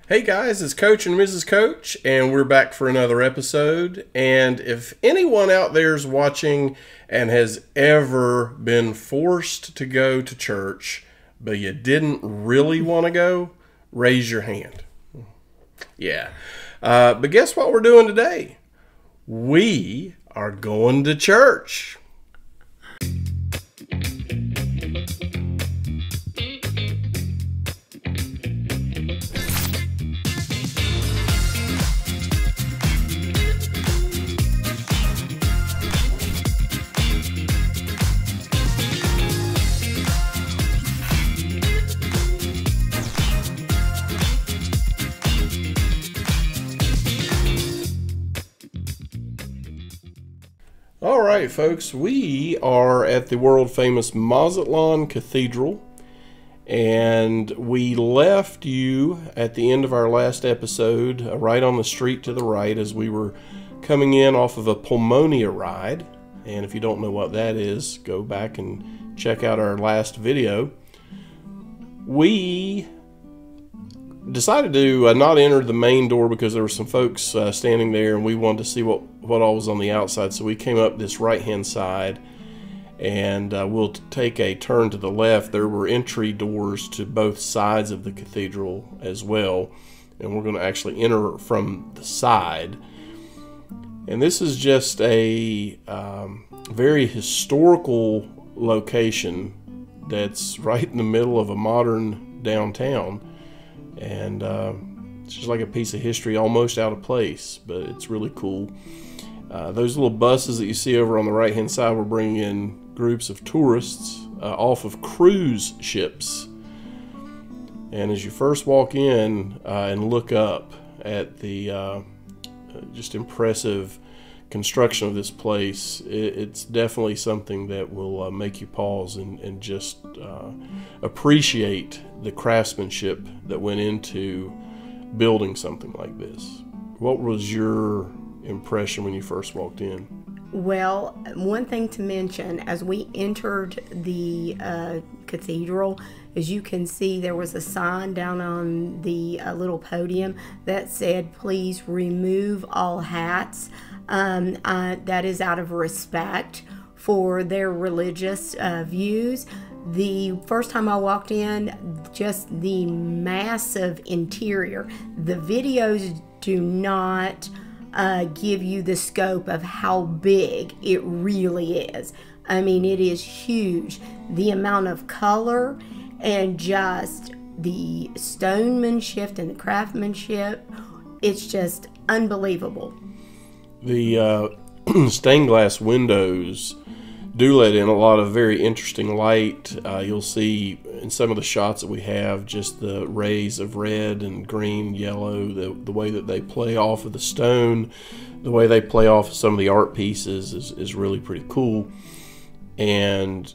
Hey guys, it's Coach and Mrs. Coach, and we're back for another episode. And if anyone out there is watching and has ever been forced to go to church, but you didn't really want to go, raise your hand. Yeah. But guess what we're doing today? We are going to church. All right, folks, we are at the world-famous Mazatlan Cathedral, and we left you at the end of our last episode right on the street to the right as we were coming in off of a pulmonia ride. And if you don't know what that is, go back and check out our last video. We decided to not enter the main door because there were some folks standing there, and we wanted to see what all was on the outside. So we came up this right hand side, and we'll take a turn to the left. There were entry doors to both sides of the cathedral as well, and we're going to actually enter from the side. And this is just a very historical location that's right in the middle of a modern downtown. And it's just like a piece of history, almost out of place, but it's really cool. Those little buses that you see over on the right hand side were bringing in groups of tourists off of cruise ships. And as you first walk in and look up at the just impressive construction of this place, it's definitely something that will make you pause and just appreciate the craftsmanship that went into building something like this. What was your impression when you first walked in? Well, one thing to mention, as we entered the cathedral, as you can see, there was a sign down on the little podium that said, "Please remove all hats." That is out of respect for their religious views. The first time I walked in, just the massive interior. The videos do not give you the scope of how big it really is. I mean, it is huge. The amount of color and just the stonemanship and the craftsmanship, it's just unbelievable. The stained glass windows do let in a lot of very interesting light. You'll see in some of the shots that we have just the rays of red and green, yellow, the way that they play off of the stone, the way they play off of some of the art pieces is really pretty cool. And,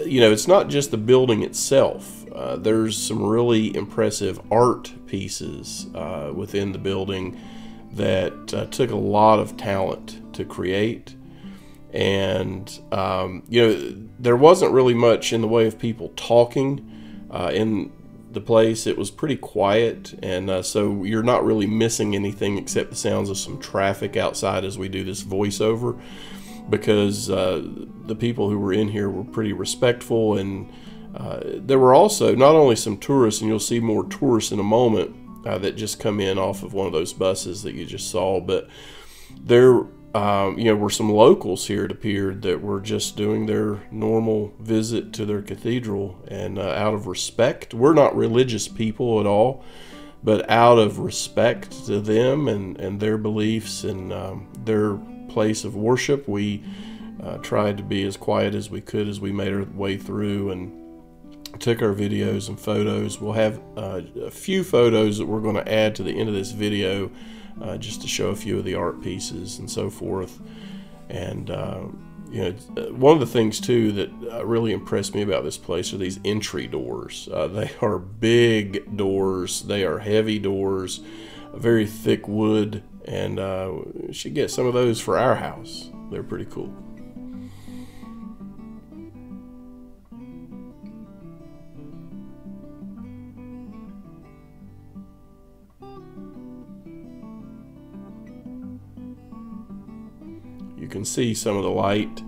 you know, it's not just the building itself. There's some really impressive art pieces within the building that took a lot of talent to create. And, you know, there wasn't really much in the way of people talking in the place. It was pretty quiet, and so you're not really missing anything except the sounds of some traffic outside as we do this voiceover, because the people who were in here were pretty respectful. And there were also not only some tourists, and you'll see more tourists in a moment that just come in off of one of those buses that you just saw, but there you know, were some locals here, it appeared, that were just doing their normal visit to their cathedral. And out of respect, we're not religious people at all, but out of respect to them and their beliefs and their place of worship, we tried to be as quiet as we could as we made our way through and took our videos and photos. We'll have a few photos that we're going to add to the end of this video, just to show a few of the art pieces and so forth. And you know, one of the things too that really impressed me about this place are these entry doors. They are big doors, they are heavy doors, very thick wood, and we should get some of those for our house. They're pretty cool. can see some of the light.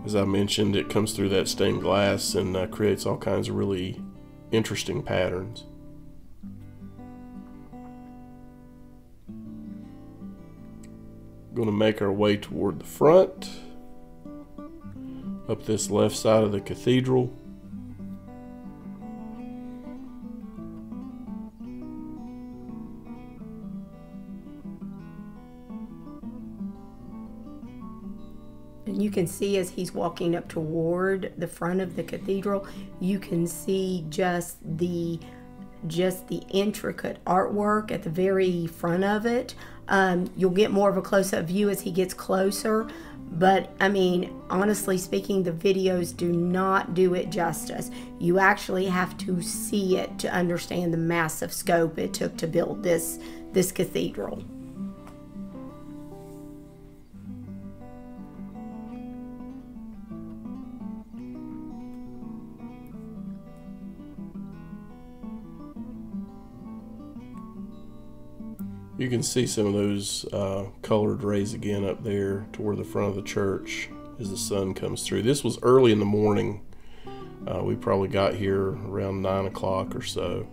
As I mentioned, it comes through that stained glass and creates all kinds of really interesting patterns. Going to make our way toward the front, up this left side of the cathedral. And you can see as he's walking up toward the front of the cathedral, you can see just the intricate artwork at the very front of it. You'll get more of a close-up view as he gets closer, but I mean, honestly speaking, the videos do not do it justice. You actually have to see it to understand the massive scope it took to build this cathedral. You can see some of those colored rays again up there toward the front of the church as the sun comes through. This was early in the morning. We probably got here around 9 o'clock or so.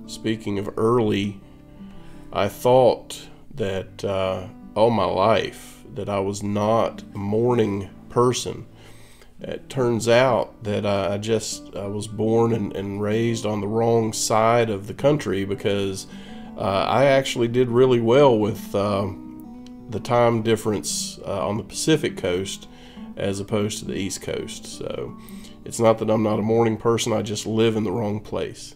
Speaking of early, I thought that all my life that I was not a morning person. It turns out that I was born and raised on the wrong side of the country, because I actually did really well with the time difference on the Pacific coast as opposed to the East Coast. So it's not that I'm not a morning person, I just live in the wrong place.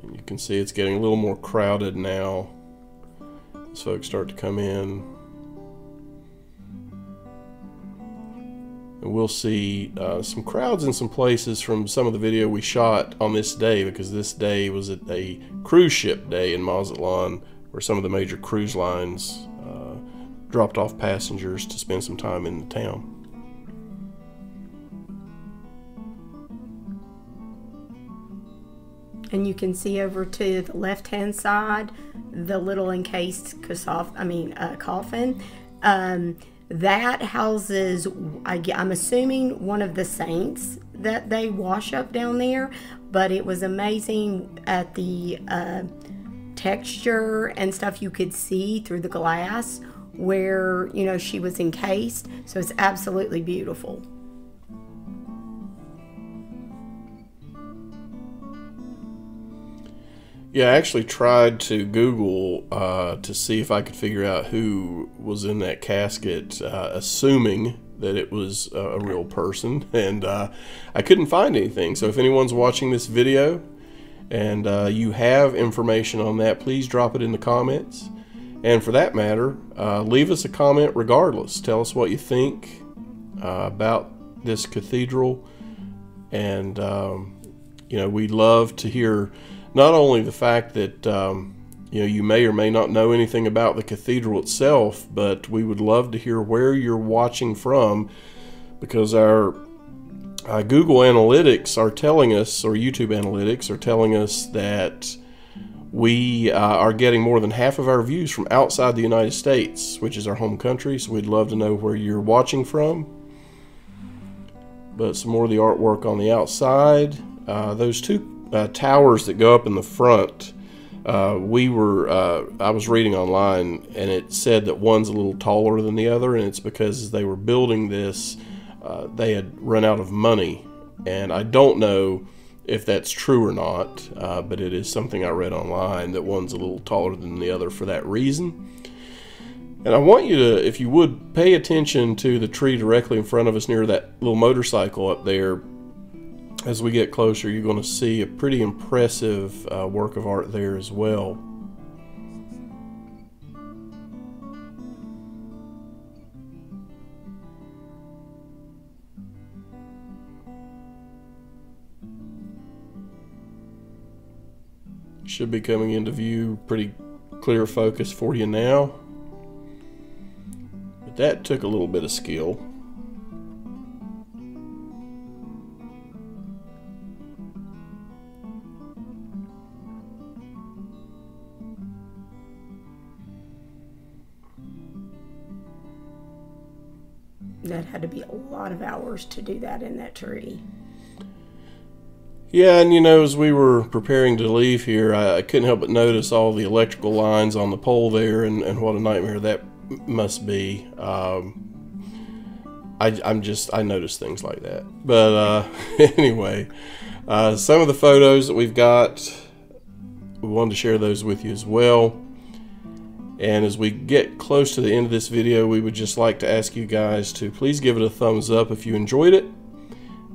You can see it's getting a little more crowded now as folks start to come in. And we'll see some crowds in some places from some of the video we shot on this day, because this day was a cruise ship day in Mazatlan, where some of the major cruise lines dropped off passengers to spend some time in the town. And you can see over to the left-hand side the little encased coffin. That houses, I'm assuming, one of the saints that they wash up down there. But it was amazing at the texture and stuff you could see through the glass where, you know, she was encased. So it's absolutely beautiful. Yeah, I actually tried to Google to see if I could figure out who was in that casket, assuming that it was a real person, and I couldn't find anything. So if anyone's watching this video and you have information on that, please drop it in the comments. And for that matter, leave us a comment regardless. Tell us what you think about this cathedral, and you know, we'd love to hear not only the fact that you know, you may or may not know anything about the cathedral itself, but we would love to hear where you're watching from, because our Google Analytics are telling us, or YouTube Analytics are telling us, that we are getting more than half of our views from outside the United States, which is our home country. So we'd love to know where you're watching from. But some more of the artwork on the outside. Those two towers that go up in the front, I was reading online, and it said that one's a little taller than the other, and it's because as they were building this, they had run out of money. And I don't know if that's true or not, but it is something I read online, that one's a little taller than the other for that reason. And I want you to, if you would, pay attention to the tree directly in front of us near that little motorcycle up there. As we get closer, you're going to see a pretty impressive work of art there as well. Should be coming into view, pretty clear focus for you now. But that took a little bit of skill. That had to be a lot of hours to do that in that tree. Yeah, and you know, as we were preparing to leave here, I couldn't help but notice all the electrical lines on the pole there, and what a nightmare that must be. I notice things like that. But anyway, some of the photos that we've got, we wanted to share those with you as well. And as we get close to the end of this video, we would just like to ask you guys to please give it a thumbs up if you enjoyed it.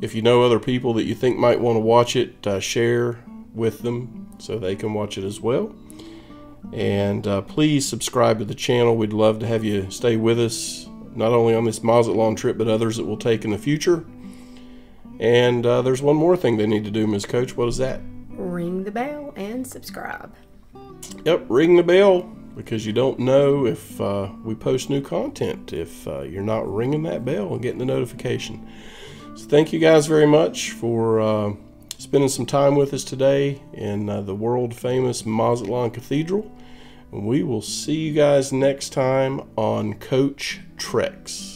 If you know other people that you think might want to watch it, share with them so they can watch it as well. And please subscribe to the channel. We'd love to have you stay with us, not only on this Mazatlan trip, but others that we'll take in the future. And there's one more thing they need to do, Ms. Coach. What is that? Ring the bell and subscribe. Yep, ring the bell, because you don't know if we post new content if you're not ringing that bell and getting the notification. So thank you guys very much for spending some time with us today in the world famous Mazatlan Cathedral. And we will see you guys next time on Coach Treks.